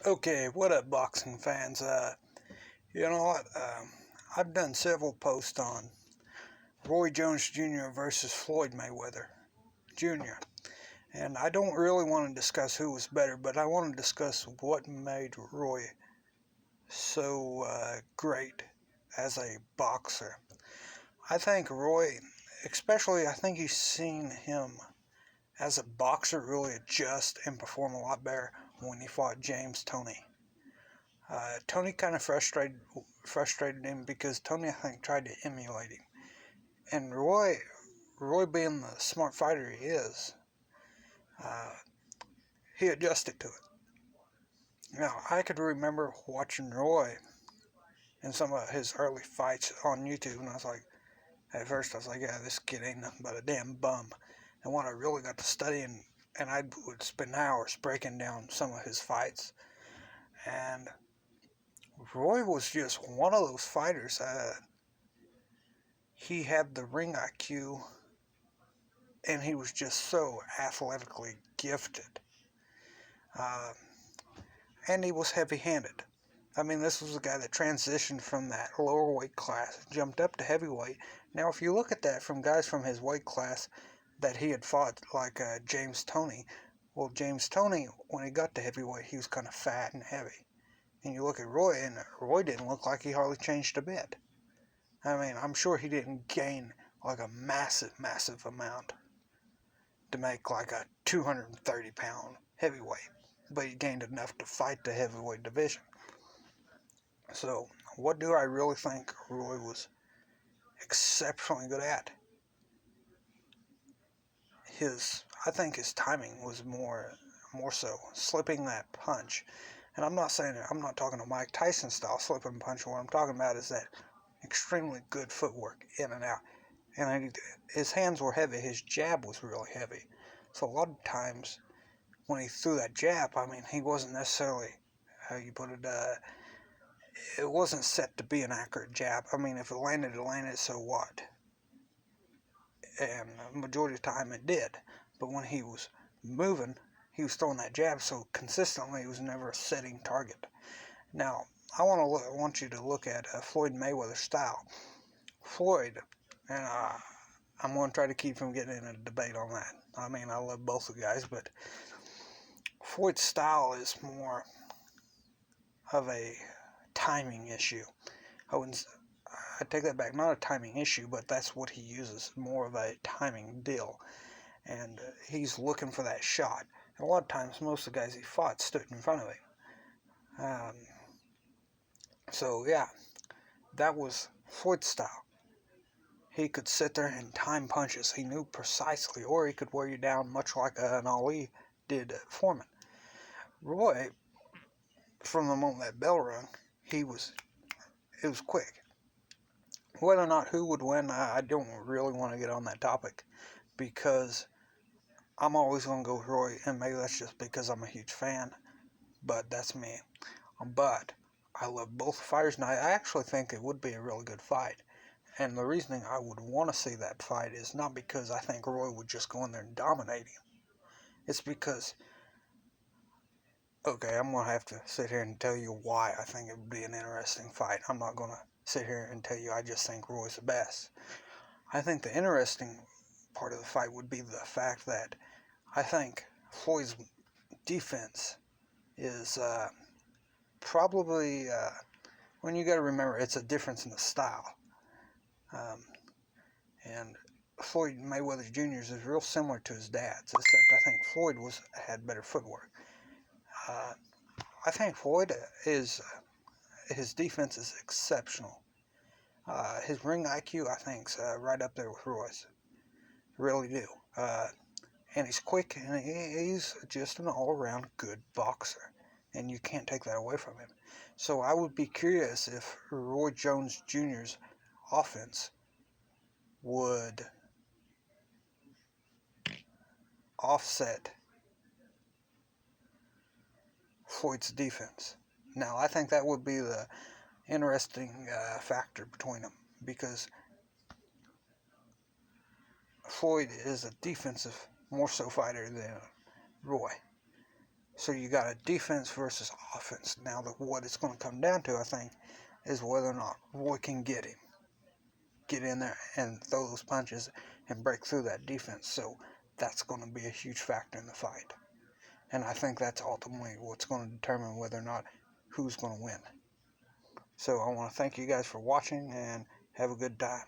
Okay, what up, boxing fans? You know what? I've done several posts on Roy Jones Jr. versus Floyd Mayweather Jr. And I don't really want to discuss who was better, but I want to discuss what made Roy so great as a boxer. I think Roy, especially, I think he's seen him as a boxer really adjust and perform a lot better when he fought James Toney. Tony kind of frustrated him because Tony, I think, tried to emulate him, and Roy being the smart fighter he is, uh, he adjusted to it. Now, I could remember watching Roy in some of his early fights on YouTube, and I was like, at first I was like, yeah, this kid ain't nothing but a damn bum. And when I really got to studying, and I would spend hours breaking down some of his fights, and Roy was just one of those fighters. He had the ring IQ, and he was just so athletically gifted. Uh, and he was heavy-handed. I mean, this was a guy that transitioned from that lower weight class, jumped up to heavyweight. Now, if you look at that from guys from his weight class that he had fought, like James Toney, well, James Toney, when he got to heavyweight, he was kind of fat and heavy. And you look at Roy, and Roy didn't look like he hardly changed a bit. I mean, I'm sure he didn't gain like a massive, massive amount to make like a 230-pound heavyweight, but he gained enough to fight the heavyweight division. So, what do I really think Roy was exceptionally good at? I think his timing was more so slipping that punch. And I'm not talking a Mike Tyson style slipping punch. What I'm talking about is that extremely good footwork in and out. And his hands were heavy. His jab was really heavy. So a lot of times when he threw that jab, I mean, he wasn't necessarily, how you put it, it wasn't set to be an accurate jab. I mean, if it landed, so what? And the majority of the time it did. But when he was moving, he was throwing that jab so consistently it was never a setting target. Now, want you to look at Floyd Mayweather's style. Floyd, and I'm going to try to keep from getting in a debate on that. I mean, I love both the guys, but Floyd's style is more of a timing issue. I take that back, not a timing issue, but that's what he uses, more of a timing deal. And he's looking for that shot. And a lot of times, most of the guys he fought stood in front of him. So, yeah, that was Floyd's style. He could sit there and time punches. He knew precisely, or he could wear you down much like an Ali did Foreman. Roy, from the moment that bell rung, it was quick. Whether or not who would win, I don't really want to get on that topic because I'm always going to go with Roy, and maybe that's just because I'm a huge fan, but that's me. But I love both fighters, and I actually think it would be a really good fight. And the reasoning I would want to see that fight is not because I think Roy would just go in there and dominate him. It's because, okay, I'm going to have to sit here and tell you why I think it would be an interesting fight. I'm not going to sit here and tell you I just think Roy's the best. I think the interesting part of the fight would be the fact that I think Floyd's defense is probably, when you got to remember, it's a difference in the style. And Floyd Mayweather Jr.'s is real similar to his dad's, except I think Floyd had better footwork. Uh, I think his defense is exceptional. His ring IQ, I think, is right up there with Roy's. Really do. And he's quick, and he's just an all-around good boxer. And you can't take that away from him. So I would be curious if Roy Jones Jr.'s offense would offset Floyd's defense. Now, I think that would be the interesting factor between them because Floyd is a defensive more so fighter than Roy. So you got a defense versus offense. Now, what it's going to come down to, I think, is whether or not Roy can get in there and throw those punches and break through that defense. So that's going to be a huge factor in the fight. And I think that's ultimately what's going to determine whether or not who's going to win. So I want to thank you guys for watching and have a good time.